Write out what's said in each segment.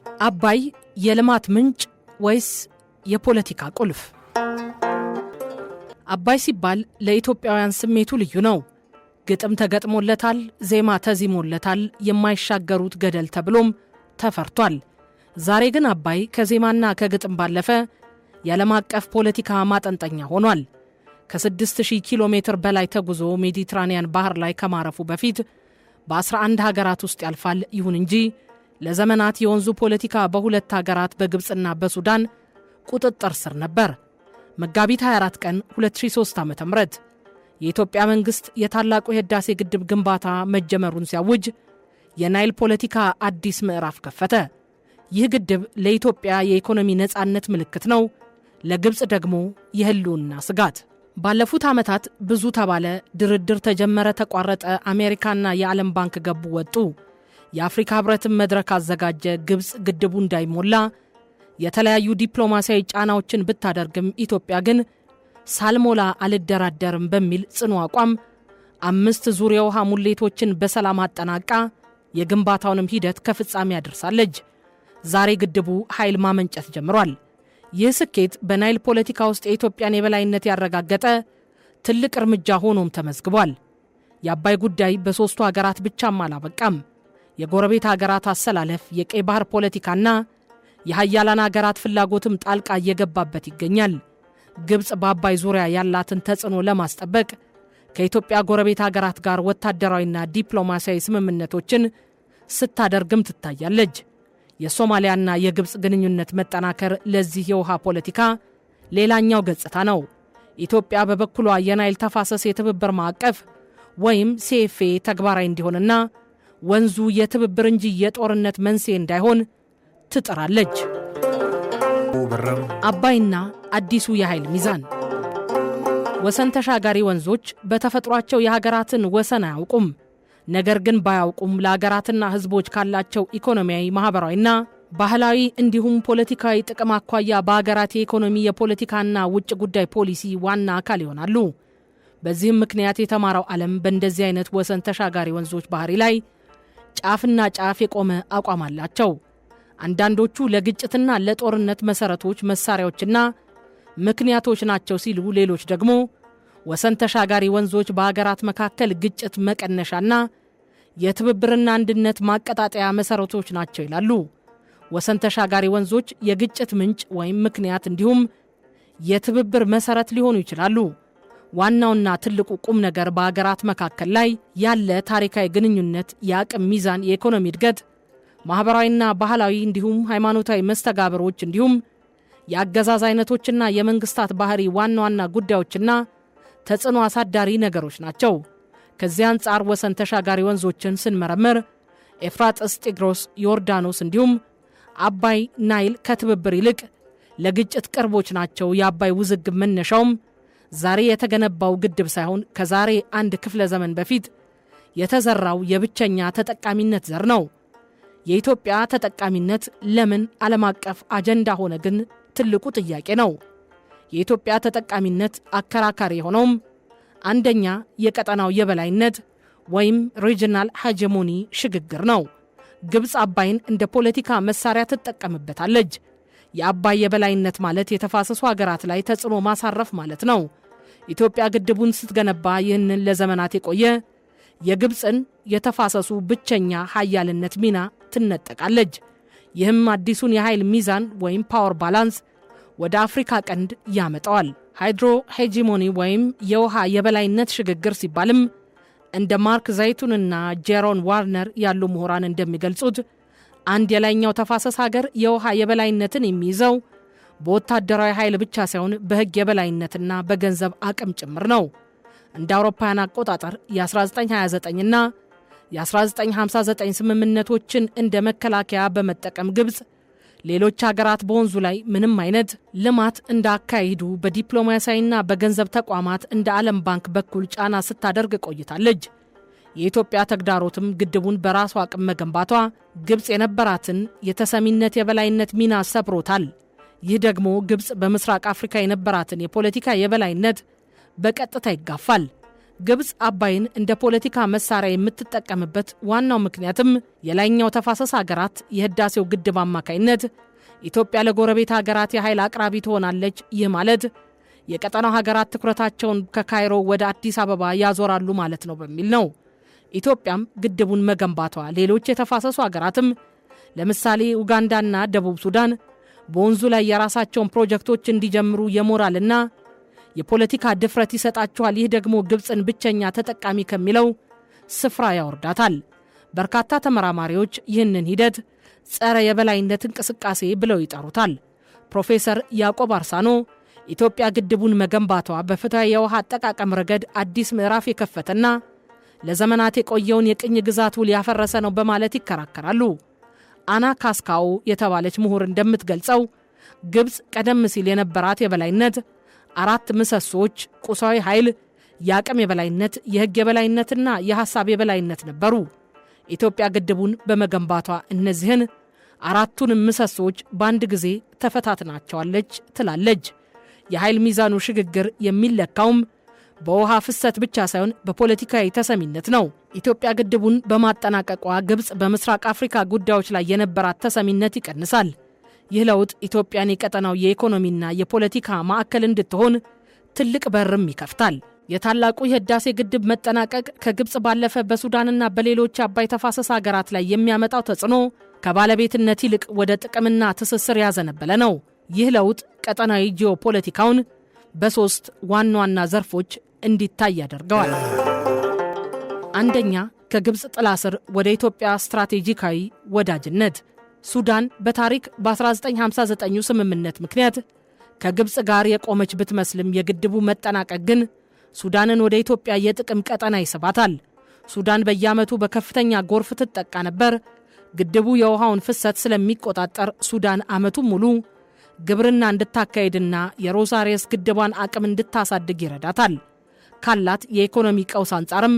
አባይ የልማት ምንጭ ወይስ የፖለቲካ ቁልፍ? አባይ ሲባል ለኢትዮጵያውያን ስሜቱ ልዩ ነው። ግጥም ተገጥሞለታል፣ ዜማ ተዚሞለታል፣ የማይሻገሩት ገደል ተብሎም ተፈርቷል። ዛሬ ግን አባይ ከዜማና ከግጥም ባለፈ የዓለም አቀፍ ፖለቲካ ማጠንጠኛ ሆኗል። ከ6000 ኪሎ ሜትር በላይ ተጉዞ ሜዲትራኒያን ባህር ላይ ከማረፉ በፊት በ11 ሀገራት ውስጥ ያልፋል። ይሁን እንጂ ለዘመናት የወንዙ ፖለቲካ በሁለት ሀገራት በግብፅና በሱዳን ቁጥጥር ስር ነበር። መጋቢት 24 ቀን 2003 ዓ.ም የኢትዮጵያ መንግሥት የታላቁ የህዳሴ ግድብ ግንባታ መጀመሩን ሲያውጅ የናይል ፖለቲካ አዲስ ምዕራፍ ከፈተ። ይህ ግድብ ለኢትዮጵያ የኢኮኖሚ ነጻነት ምልክት ነው፣ ለግብፅ ደግሞ የህልውና ስጋት። ባለፉት ዓመታት ብዙ ተባለ፣ ድርድር ተጀመረ፣ ተቋረጠ፣ አሜሪካና የዓለም ባንክ ገቡ ወጡ፣ የአፍሪካ ህብረትን መድረክ አዘጋጀ። ግብፅ ግድቡ እንዳይሞላ የተለያዩ ዲፕሎማሲያዊ ጫናዎችን ብታደርግም ኢትዮጵያ ግን ሳልሞላ አልደራደርም በሚል ጽኑ አቋም 5 ዙር የውሃ ሙሌቶችን በሰላም አጠናቃ የግንባታውንም ሂደት ከፍጻሜ አድርሳለች። ዛሬ ግድቡ ኃይል ማመንጨት ጀምሯል። ይህ ስኬት በናይል ፖለቲካ ውስጥ የኢትዮጵያን የበላይነት ያረጋገጠ ትልቅ እርምጃ ሆኖም ተመዝግቧል። የአባይ ጉዳይ በሦስቱ ሀገራት ብቻም አላበቃም። የጎረቤት ሀገራት አሰላለፍ፣ የቀይ ባህር ፖለቲካና የሀያላን ሀገራት ፍላጎትም ጣልቃ እየገባበት ይገኛል። ግብፅ በአባይ ዙሪያ ያላትን ተጽዕኖ ለማስጠበቅ ከኢትዮጵያ ጎረቤት ሀገራት ጋር ወታደራዊና ዲፕሎማሲያዊ ስምምነቶችን ስታደርግም ትታያለች። የሶማሊያና የግብፅ ግንኙነት መጠናከር ለዚህ የውሃ ፖለቲካ ሌላኛው ገጽታ ነው። ኢትዮጵያ በበኩሏ የናይል ተፋሰስ የትብብር ማዕቀፍ ወይም ሲኤፍኤ ተግባራዊ እንዲሆንና ወንዙ የትብብር እንጂ የጦርነት መንስኤ እንዳይሆን ትጥራለች። አባይና አዲሱ የኃይል ሚዛን። ወሰን ተሻጋሪ ወንዞች በተፈጥሯቸው የሀገራትን ወሰን አያውቁም። ነገር ግን ባያውቁም ለሀገራትና ሕዝቦች ካላቸው ኢኮኖሚያዊ፣ ማኅበራዊና ባህላዊ እንዲሁም ፖለቲካዊ ጥቅም አኳያ በሀገራት የኢኮኖሚ የፖለቲካና ውጭ ጉዳይ ፖሊሲ ዋና አካል ይሆናሉ። በዚህም ምክንያት የተማረው ዓለም በእንደዚህ አይነት ወሰን ተሻጋሪ ወንዞች ባህሪ ላይ ጫፍና ጫፍ የቆመ አቋም አላቸው። አንዳንዶቹ ለግጭትና ለጦርነት መሠረቶች፣ መሳሪያዎችና ምክንያቶች ናቸው ሲሉ፣ ሌሎች ደግሞ ወሰን ተሻጋሪ ወንዞች በሀገራት መካከል ግጭት መቀነሻና የትብብርና አንድነት ማቀጣጠያ መሠረቶች ናቸው ይላሉ። ወሰን ተሻጋሪ ወንዞች የግጭት ምንጭ ወይም ምክንያት እንዲሁም የትብብር መሠረት ሊሆኑ ይችላሉ። ዋናውና ትልቁ ቁም ነገር በሀገራት መካከል ላይ ያለ ታሪካዊ ግንኙነት፣ የአቅም ሚዛን፣ የኢኮኖሚ እድገት፣ ማኅበራዊና ባህላዊ እንዲሁም ሃይማኖታዊ መስተጋብሮች እንዲሁም የአገዛዝ አይነቶችና የመንግስታት ባህሪ ዋና ዋና ጉዳዮችና ተጽዕኖ አሳዳሪ ነገሮች ናቸው። ከዚህ አንጻር ወሰን ተሻጋሪ ወንዞችን ስንመረምር ኤፍራጥስ፣ ጤግሮስ፣ ዮርዳኖስ እንዲሁም አባይ፣ ናይል ከትብብር ይልቅ ለግጭት ቅርቦች ናቸው። የአባይ ውዝግብ መነሻውም ዛሬ የተገነባው ግድብ ሳይሆን ከዛሬ አንድ ክፍለ ዘመን በፊት የተዘራው የብቸኛ ተጠቃሚነት ዘር ነው። የኢትዮጵያ ተጠቃሚነት ለምን ዓለም አቀፍ አጀንዳ ሆነ ግን ትልቁ ጥያቄ ነው። የኢትዮጵያ ተጠቃሚነት አከራካሪ የሆነውም አንደኛ የቀጠናው የበላይነት ወይም ሪጂናል ሃጂሞኒ ሽግግር ነው። ግብፅ አባይን እንደ ፖለቲካ መሳሪያ ትጠቀምበታለች። የአባይ የበላይነት ማለት የተፋሰሱ ሀገራት ላይ ተጽዕኖ ማሳረፍ ማለት ነው። ኢትዮጵያ ግድቡን ስትገነባ ይህንን ለዘመናት የቆየ የግብፅን የተፋሰሱ ብቸኛ ሀያልነት ሚና ትነጠቃለች። ይህም አዲሱን የኃይል ሚዛን ወይም ፓወር ባላንስ ወደ አፍሪካ ቀንድ ያመጣዋል። ሃይድሮ ሄጂሞኒ ወይም የውሃ የበላይነት ሽግግር ሲባልም እንደ ማርክ ዘይቱንና ጄሮን ዋርነር ያሉ ምሁራን እንደሚገልጹት አንድ የላይኛው ተፋሰስ ሀገር የውሃ የበላይነትን የሚይዘው በወታደራዊ ኃይል ብቻ ሳይሆን በሕግ የበላይነትና በገንዘብ አቅም ጭምር ነው። እንደ አውሮፓውያን አቆጣጠር የ1929ና የ1959 ስምምነቶችን እንደ መከላከያ በመጠቀም ግብፅ ሌሎች ሀገራት በወንዙ ላይ ምንም አይነት ልማት እንዳካሂዱ በዲፕሎማሲያዊና በገንዘብ ተቋማት እንደ ዓለም ባንክ በኩል ጫና ስታደርግ ቆይታለች። የኢትዮጵያ ተግዳሮትም ግድቡን በራሷ አቅም መገንባቷ ግብፅ የነበራትን የተሰሚነት የበላይነት ሚና ሰብሮታል። ይህ ደግሞ ግብፅ በምስራቅ አፍሪካ የነበራትን የፖለቲካ የበላይነት በቀጥታ ይጋፋል። ግብጽ አባይን እንደ ፖለቲካ መሳሪያ የምትጠቀምበት ዋናው ምክንያትም የላይኛው ተፋሰስ ሀገራት የህዳሴው ግድብ አማካይነት ኢትዮጵያ ለጎረቤት ሀገራት የኃይል አቅራቢ ትሆናለች። ይህ ማለት የቀጠናው ሀገራት ትኩረታቸውን ከካይሮ ወደ አዲስ አበባ ያዞራሉ ማለት ነው በሚል ነው። ኢትዮጵያም ግድቡን መገንባቷ ሌሎች የተፋሰሱ ሀገራትም ለምሳሌ ኡጋንዳና ደቡብ ሱዳን በወንዙ ላይ የራሳቸውን ፕሮጀክቶች እንዲጀምሩ የሞራልና የፖለቲካ ድፍረት ይሰጣቸዋል። ይህ ደግሞ ግብጽን ብቸኛ ተጠቃሚ ከሚለው ስፍራ ያወርዳታል። በርካታ ተመራማሪዎች ይህንን ሂደት ጸረ የበላይነት እንቅስቃሴ ብለው ይጠሩታል። ፕሮፌሰር ያዕቆብ አርሳኖ ኢትዮጵያ ግድቡን መገንባቷ በፍትሃዊ የውሃ አጠቃቀም ረገድ አዲስ ምዕራፍ የከፈተና ለዘመናት የቆየውን የቅኝ ግዛት ውል ያፈረሰ ነው በማለት ይከራከራሉ። አና ካስካው የተባለች ምሁር እንደምትገልጸው ግብጽ ቀደም ሲል የነበራት የበላይነት 4 ምሰሶች ቁሳዊ ኃይል፣ የአቅም የበላይነት፣ የህግ የበላይነትና የሐሳብ የበላይነት ነበሩ። ኢትዮጵያ ግድቡን በመገንባቷ እነዚህን 4ቱን ምሰሶች በአንድ ጊዜ ተፈታትናቸዋለች ትላለች። የኃይል ሚዛኑ ሽግግር የሚለካውም በውሃ ፍሰት ብቻ ሳይሆን በፖለቲካዊ ተሰሚነት ነው። ኢትዮጵያ ግድቡን በማጠናቀቋ ግብጽ በምስራቅ አፍሪካ ጉዳዮች ላይ የነበራት ተሰሚነት ይቀንሳል። ይህ ለውጥ ኢትዮጵያን የቀጠናው የኢኮኖሚና የፖለቲካ ማዕከል እንድትሆን ትልቅ በርም ይከፍታል። የታላቁ የህዳሴ ግድብ መጠናቀቅ ከግብጽ ባለፈ በሱዳንና በሌሎች አባይ ተፋሰስ ሀገራት ላይ የሚያመጣው ተጽዕኖ ከባለቤትነት ይልቅ ወደ ጥቅምና ትስስር ያዘነበለ ነው። ይህ ለውጥ ቀጠናዊ ጂኦፖለቲካውን በ3 ዋና ዋና ዘርፎች እንዲታይ ያደርገዋል። አንደኛ፣ ከግብጽ ጥላ ስር ወደ ኢትዮጵያ ስትራቴጂካዊ ወዳጅነት። ሱዳን በታሪክ በ1959 ስምምነት ምክንያት ከግብጽ ጋር የቆመች ብትመስልም የግድቡ መጠናቀቅ ግን ሱዳንን ወደ ኢትዮጵያ የጥቅም ቀጠና ይስባታል። ሱዳን በየዓመቱ በከፍተኛ ጎርፍ ትጠቃ ነበር። ግድቡ የውሃውን ፍሰት ስለሚቆጣጠር ሱዳን ዓመቱን ሙሉ ግብርና እንድታካሄድና የሮዛሬስ ግድቧን አቅም እንድታሳድግ ይረዳታል። ካላት የኢኮኖሚ ቀውስ አንጻርም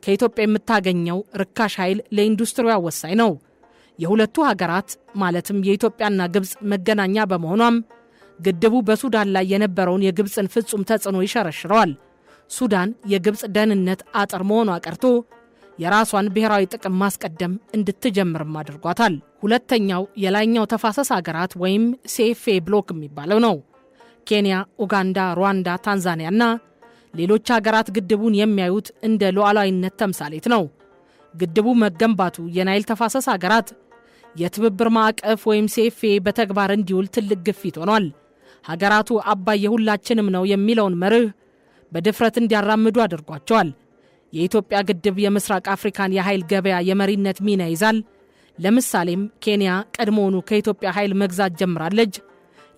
ከኢትዮጵያ የምታገኘው ርካሽ ኃይል ለኢንዱስትሪዋ ወሳኝ ነው። የሁለቱ ሀገራት ማለትም የኢትዮጵያና ግብጽ መገናኛ በመሆኗም ግድቡ በሱዳን ላይ የነበረውን የግብጽን ፍጹም ተጽዕኖ ይሸረሽረዋል። ሱዳን የግብጽ ደህንነት አጥር መሆኗ ቀርቶ የራሷን ብሔራዊ ጥቅም ማስቀደም እንድትጀምርም አድርጓታል። ሁለተኛው የላይኛው ተፋሰስ ሀገራት ወይም ሲኤፍኤ ብሎክ የሚባለው ነው። ኬንያ፣ ኡጋንዳ፣ ሩዋንዳ፣ ታንዛኒያና ሌሎች ሀገራት ግድቡን የሚያዩት እንደ ሉዓላዊነት ተምሳሌት ነው። ግድቡ መገንባቱ የናይል ተፋሰስ ሀገራት የትብብር ማዕቀፍ ወይም ሲኤፍኤ በተግባር እንዲውል ትልቅ ግፊት ሆኗል። ሀገራቱ አባይ የሁላችንም ነው የሚለውን መርህ በድፍረት እንዲያራምዱ አድርጓቸዋል። የኢትዮጵያ ግድብ የምስራቅ አፍሪካን የኃይል ገበያ የመሪነት ሚና ይዛል። ለምሳሌም ኬንያ ቀድሞውኑ ከኢትዮጵያ ኃይል መግዛት ጀምራለች።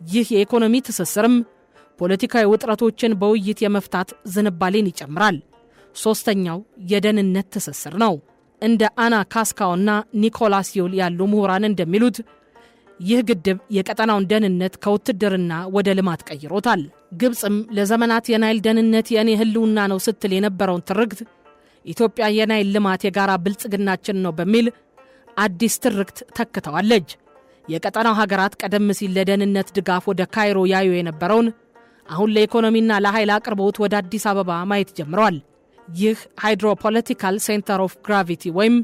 ይህ የኢኮኖሚ ትስስርም ፖለቲካዊ ውጥረቶችን በውይይት የመፍታት ዝንባሌን ይጨምራል። ሶስተኛው የደህንነት ትስስር ነው። እንደ አና ካስካውና ኒኮላስ ዮል ያሉ ምሁራን እንደሚሉት ይህ ግድብ የቀጠናውን ደህንነት ከውትድርና ወደ ልማት ቀይሮታል። ግብጽም ለዘመናት የናይል ደህንነት የእኔ ህልውና ነው ስትል የነበረውን ትርክት ኢትዮጵያ የናይል ልማት የጋራ ብልጽግናችን ነው በሚል አዲስ ትርክት ተክተዋለች። የቀጠናው ሀገራት ቀደም ሲል ለደህንነት ድጋፍ ወደ ካይሮ ያዩ የነበረውን አሁን ለኢኮኖሚና ለኃይል አቅርቦት ወደ አዲስ አበባ ማየት ጀምረዋል። ይህ ሃይድሮፖለቲካል ሴንተር ኦፍ ግራቪቲ ወይም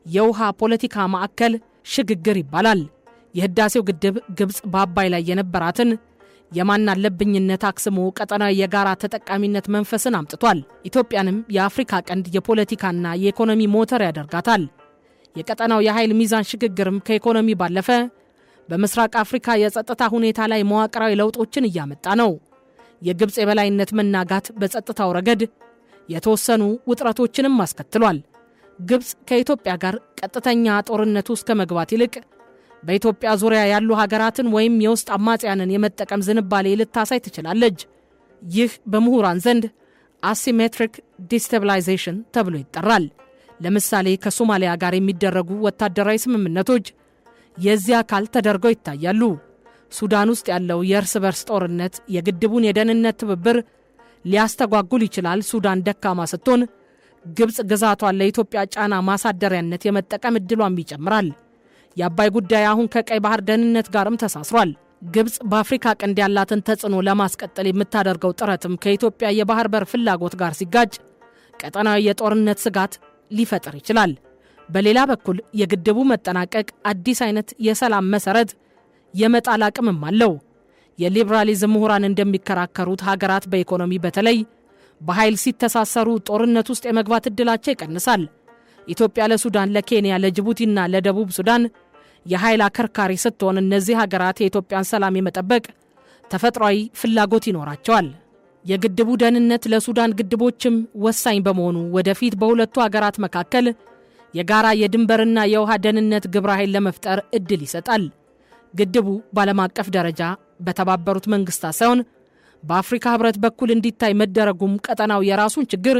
የውሃ ፖለቲካ ማዕከል ሽግግር ይባላል። የህዳሴው ግድብ ግብጽ በአባይ ላይ የነበራትን የማናለብኝነት አክስሞ ቀጠናዊ የጋራ ተጠቃሚነት መንፈስን አምጥቷል። ኢትዮጵያንም የአፍሪካ ቀንድ የፖለቲካና የኢኮኖሚ ሞተር ያደርጋታል። የቀጠናው የኃይል ሚዛን ሽግግርም ከኢኮኖሚ ባለፈ በምስራቅ አፍሪካ የጸጥታ ሁኔታ ላይ መዋቅራዊ ለውጦችን እያመጣ ነው። የግብጽ የበላይነት መናጋት በጸጥታው ረገድ የተወሰኑ ውጥረቶችንም አስከትሏል። ግብጽ ከኢትዮጵያ ጋር ቀጥተኛ ጦርነት ውስጥ ከመግባት ይልቅ በኢትዮጵያ ዙሪያ ያሉ ሀገራትን ወይም የውስጥ አማጽያንን የመጠቀም ዝንባሌ ልታሳይ ትችላለች። ይህ በምሁራን ዘንድ አሲሜትሪክ ዲስታቢላይዜሽን ተብሎ ይጠራል። ለምሳሌ ከሶማሊያ ጋር የሚደረጉ ወታደራዊ ስምምነቶች የዚህ አካል ተደርገው ይታያሉ። ሱዳን ውስጥ ያለው የእርስ በርስ ጦርነት የግድቡን የደህንነት ትብብር ሊያስተጓጉል ይችላል። ሱዳን ደካማ ስትሆን ግብጽ ግዛቷን ለኢትዮጵያ ጫና ማሳደሪያነት የመጠቀም ዕድሏም ይጨምራል። የአባይ ጉዳይ አሁን ከቀይ ባህር ደህንነት ጋርም ተሳስሯል። ግብጽ በአፍሪካ ቀንድ ያላትን ተጽዕኖ ለማስቀጠል የምታደርገው ጥረትም ከኢትዮጵያ የባህር በር ፍላጎት ጋር ሲጋጭ ቀጠናዊ የጦርነት ስጋት ሊፈጥር ይችላል። በሌላ በኩል የግድቡ መጠናቀቅ አዲስ አይነት የሰላም መሰረት የመጣል አቅምም አለው። የሊበራሊዝም ምሁራን እንደሚከራከሩት ሀገራት በኢኮኖሚ በተለይ በኃይል ሲተሳሰሩ ጦርነት ውስጥ የመግባት እድላቸው ይቀንሳል። ኢትዮጵያ ለሱዳን፣ ለኬንያ፣ ለጅቡቲና ለደቡብ ሱዳን የኃይል አከርካሪ ስትሆን እነዚህ ሀገራት የኢትዮጵያን ሰላም የመጠበቅ ተፈጥሯዊ ፍላጎት ይኖራቸዋል። የግድቡ ደህንነት ለሱዳን ግድቦችም ወሳኝ በመሆኑ ወደፊት በሁለቱ ሀገራት መካከል የጋራ የድንበርና የውሃ ደህንነት ግብረ ኃይል ለመፍጠር እድል ይሰጣል። ግድቡ በዓለም አቀፍ ደረጃ በተባበሩት መንግስታት ሳይሆን በአፍሪካ ህብረት በኩል እንዲታይ መደረጉም ቀጠናው የራሱን ችግር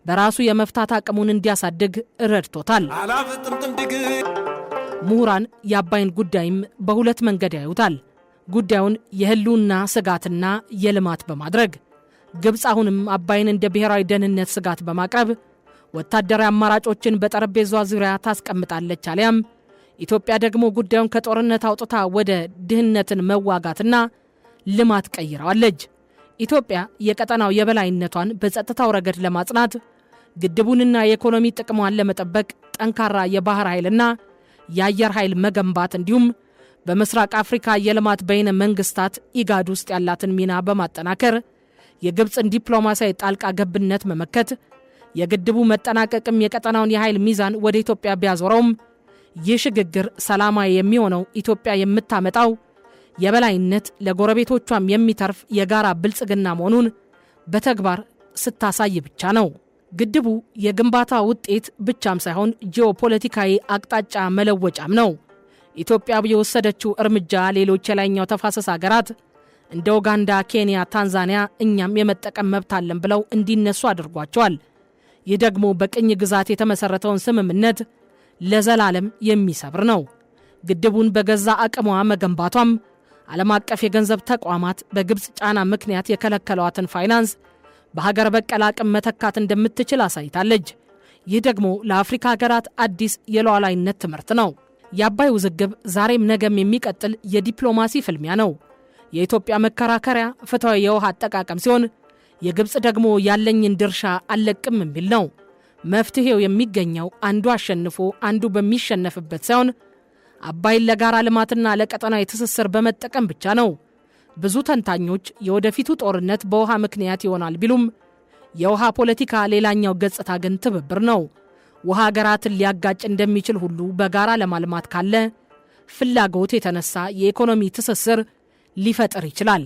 በራሱ የመፍታት አቅሙን እንዲያሳድግ ረድቶታል። ምሁራን የአባይን ጉዳይም በሁለት መንገድ ያዩታል። ጉዳዩን የህልውና ስጋትና የልማት በማድረግ ግብፅ አሁንም አባይን እንደ ብሔራዊ ደህንነት ስጋት በማቅረብ ወታደራዊ አማራጮችን በጠረጴዛ ዙሪያ ታስቀምጣለች። አሊያም ኢትዮጵያ ደግሞ ጉዳዩን ከጦርነት አውጥታ ወደ ድህነትን መዋጋትና ልማት ቀይራዋለች። ኢትዮጵያ የቀጠናው የበላይነቷን በጸጥታው ረገድ ለማጽናት ግድቡንና የኢኮኖሚ ጥቅሟን ለመጠበቅ ጠንካራ የባህር ኃይልና የአየር ኃይል መገንባት እንዲሁም በምስራቅ አፍሪካ የልማት በይነ መንግስታት ኢጋድ ውስጥ ያላትን ሚና በማጠናከር የግብፅን ዲፕሎማሲያዊ ጣልቃ ገብነት መመከት፣ የግድቡ መጠናቀቅም የቀጠናውን የኃይል ሚዛን ወደ ኢትዮጵያ ቢያዞረውም ይህ ሽግግር ሰላማዊ የሚሆነው ኢትዮጵያ የምታመጣው የበላይነት ለጎረቤቶቿም የሚተርፍ የጋራ ብልጽግና መሆኑን በተግባር ስታሳይ ብቻ ነው። ግድቡ የግንባታ ውጤት ብቻም ሳይሆን ጂኦፖለቲካዊ አቅጣጫ መለወጫም ነው። ኢትዮጵያ የወሰደችው እርምጃ ሌሎች የላይኛው ተፋሰስ ሀገራት እንደ ኡጋንዳ፣ ኬንያ፣ ታንዛኒያ እኛም የመጠቀም መብት አለን ብለው እንዲነሱ አድርጓቸዋል። ይህ ደግሞ በቅኝ ግዛት የተመሰረተውን ስምምነት ለዘላለም የሚሰብር ነው። ግድቡን በገዛ አቅሟ መገንባቷም ዓለም አቀፍ የገንዘብ ተቋማት በግብፅ ጫና ምክንያት የከለከሏትን ፋይናንስ በሀገር በቀል አቅም መተካት እንደምትችል አሳይታለች። ይህ ደግሞ ለአፍሪካ ሀገራት አዲስ የሉዓላዊነት ትምህርት ነው። የአባይ ውዝግብ ዛሬም ነገም የሚቀጥል የዲፕሎማሲ ፍልሚያ ነው። የኢትዮጵያ መከራከሪያ ፍትሃዊ የውሃ አጠቃቀም ሲሆን የግብፅ ደግሞ ያለኝን ድርሻ አልለቅም የሚል ነው። መፍትሄው የሚገኘው አንዱ አሸንፎ አንዱ በሚሸነፍበት ሳይሆን አባይን ለጋራ ልማትና ለቀጠናዊ ትስስር በመጠቀም ብቻ ነው። ብዙ ተንታኞች የወደፊቱ ጦርነት በውሃ ምክንያት ይሆናል ቢሉም የውሃ ፖለቲካ ሌላኛው ገጽታ ግን ትብብር ነው። ውሃ ሀገራትን ሊያጋጭ እንደሚችል ሁሉ በጋራ ለማልማት ካለ ፍላጎት የተነሳ የኢኮኖሚ ትስስር ሊፈጥር ይችላል።